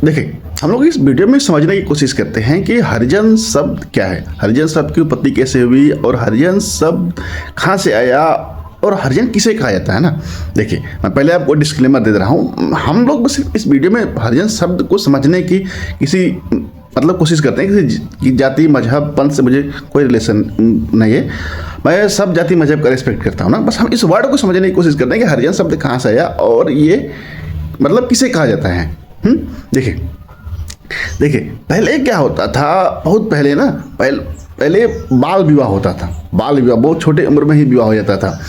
देखिए, हम लोग इस वीडियो में समझने की कोशिश करते हैं कि हरिजन शब्द क्या है, हरिजन शब्द की उत्पत्ति कैसे हुई और हरिजन शब्द कहाँ से आया और हरिजन किसे कहा जाता है ना। देखिए, मैं पहले आपको डिस्क्लेमर दे रहा हूँ, हम लोग बस इस वीडियो में हरिजन शब्द को समझने की किसी मतलब कोशिश करते हैं। किसी जाति मजहब पंथ से मुझे कोई रिलेशन नहीं है, मैं सब जाति मजहब का रिस्पेक्ट करता हूँ ना। बस हम इस वर्ड को समझने की कोशिश करते हैं कि हरिजन शब्द कहाँ से आया और ये मतलब किसे कहा जाता है। देखिए पहले क्या होता था, बहुत पहले ना, पहले बाल विवाह होता था। बाल विवाह बहुत छोटे उम्र में ही विवाह हो जाता था।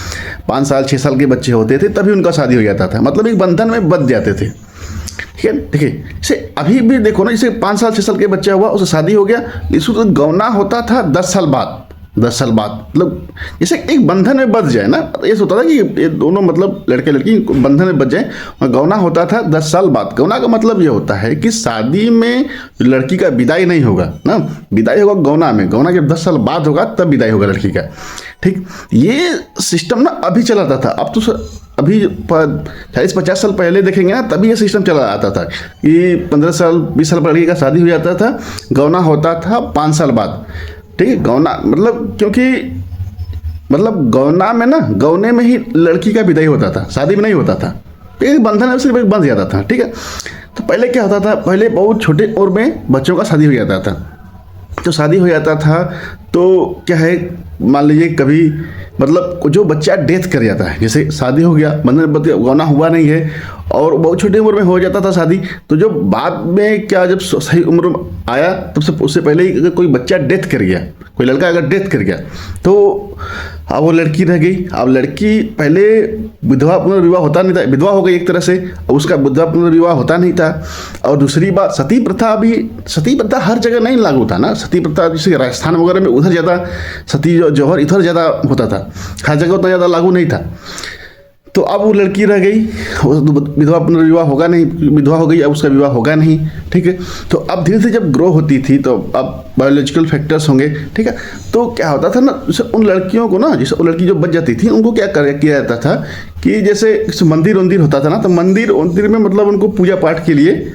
5 साल 6 साल के बच्चे होते थे तभी उनका शादी हो जाता था, मतलब एक बंधन में बंध जाते थे। ठीक है, देखिए जैसे अभी भी देखो ना, जैसे 5 साल 6 साल के बच्चा हुआ उससे शादी हो गया, इसको तो गौना होता था 10 साल बाद। 10 साल बाद मतलब जैसे एक बंधन में बंध जाए ना, ये होता था कि ये दोनों मतलब लड़के लड़की बंधन में बंध जाए, और गौना होता था 10 साल बाद। गौना का मतलब ये होता है कि शादी में लड़की का विदाई नहीं होगा ना, विदाई होगा गौना में। गौना जब 10 साल बाद होगा तब विदाई होगा लड़की का। ठीक, ये सिस्टम ना अभी चला था। अब तो अभी 40-50 साल पहले देखेंगे ना, तभी ये सिस्टम चला आता था कि 15 साल 20 साल पर लड़की का शादी हो जाता था, गौना होता था 5 साल बाद। ठीक है, गौना मतलब क्योंकि मतलब गौना में ना, गौने में ही लड़की का विदाई होता था, शादी में नहीं होता था। एक बंधन है सिर्फ बंध जाता था। ठीक है, तो पहले क्या होता था, पहले बहुत छोटे उम्र में बच्चों का शादी हो जाता था। तो शादी हो जाता था तो क्या है, मान लीजिए कभी मतलब जो बच्चा डेथ कर जाता है, जैसे शादी हो गया, बंधन गौना हुआ नहीं है और बहुत छोटी उम्र में हो जाता था शादी, तो जो बाद में क्या जब सही उम्र आया तब से उससे पहले ही अगर कोई बच्चा डेथ कर गया, कोई लड़का अगर डेथ कर गया, तो अब वो लड़की रह गई। अब लड़की पहले विधवा पुनर्विवाह होता नहीं था, विधवा हो गई एक तरह से, अब उसका विधवा पुनर्विवाह होता नहीं था। और दूसरी बात, सती प्रथा भी, सती प्रथा हर जगह नहीं लागू था ना। सती प्रथा जैसे राजस्थान वगैरह में उधर ज़्यादा सती जौहर इधर ज़्यादा होता था, हर जगह उतना ज़्यादा लागू नहीं था। तो अब वो लड़की रह गई, विधवा पुनर्विवाह होगा नहीं, विधवा हो गई, अब उसका विवाह होगा नहीं। ठीक है, तो अब धीरे धीरे जब ग्रो होती थी तो अब बायोलॉजिकल फैक्टर्स होंगे। ठीक है, तो क्या होता था ना, जैसे उन लड़कियों को ना, जैसे वो लड़की जो बच जाती थी उनको क्या किया जाता था कि जैसे मंदिर वंदिर होता था ना, तो मंदिर में मतलब उनको पूजा पाठ के लिए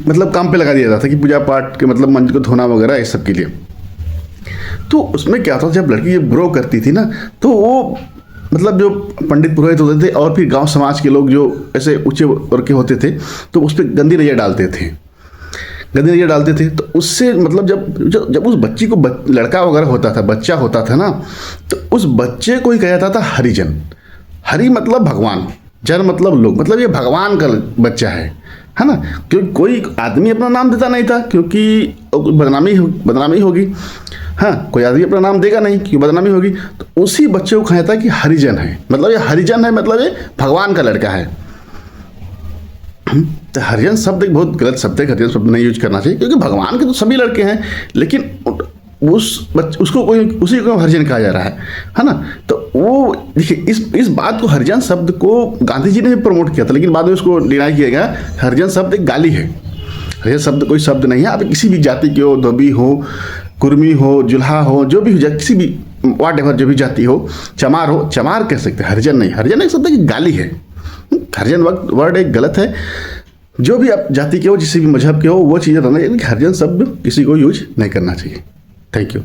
मतलब काम पे लगा दिया जाता था कि पूजा पाठ के मतलब मंदिर को धोना वगैरह इस सब के लिए। तो उसमें क्या होता था, जब लड़की जब ग्रो करती थी ना, तो वो मतलब जो पंडित पुरोहित होते थे और फिर गांव समाज के लोग जो ऐसे ऊंचे वर्ग के होते थे, तो उस पर गंदी नजर डालते थे। तो उससे मतलब जब उस बच्ची को लड़का वगैरह होता था, बच्चा होता था ना, तो उस बच्चे को ही कहा जाता था हरिजन। हरि मतलब भगवान, जन मतलब लोग, मतलब ये भगवान का बच्चा है ना। क्योंकि कोई आदमी अपना नाम देता नहीं था, क्योंकि बदनामी होगी। हाँ, कोई आदमी अपना नाम देगा नहीं क्योंकि बदनामी होगी। तो उसी बच्चे को कहा जाता है कि हरिजन है, मतलब ये हरिजन है, मतलब ये भगवान का लड़का है। तो हरिजन शब्द एक बहुत गलत शब्द है, हरिजन शब्द नहीं यूज करना चाहिए, क्योंकि भगवान के तो सभी लड़के हैं, लेकिन उसको कोई उसी को हरिजन कहा जा रहा है ना। तो वो देखिए, इस बात को, हरिजन शब्द को गांधी जी ने भी प्रमोट किया था, लेकिन बाद में उसको डिनाई किया गया। हरिजन शब्द एक गाली है, हरिजन शब्द कोई शब्द नहीं है। आप किसी भी जाति के हो, धोबी हो, कुर्मी हो, जुल्हा हो, जो भी हो, किसी भी वाट एवर जो भी जाति हो, चमार हो, चमार कह सकते हैं, हरिजन नहीं। हरिजन एक शब्द की गाली है, हरिजन वर्ड एक गलत है। जो भी आप जाति के हो, किसी भी मजहब के हो, वो चीज़ें रहना चाहिए, हरिजन शब्द किसी को यूज नहीं करना चाहिए। Thank you.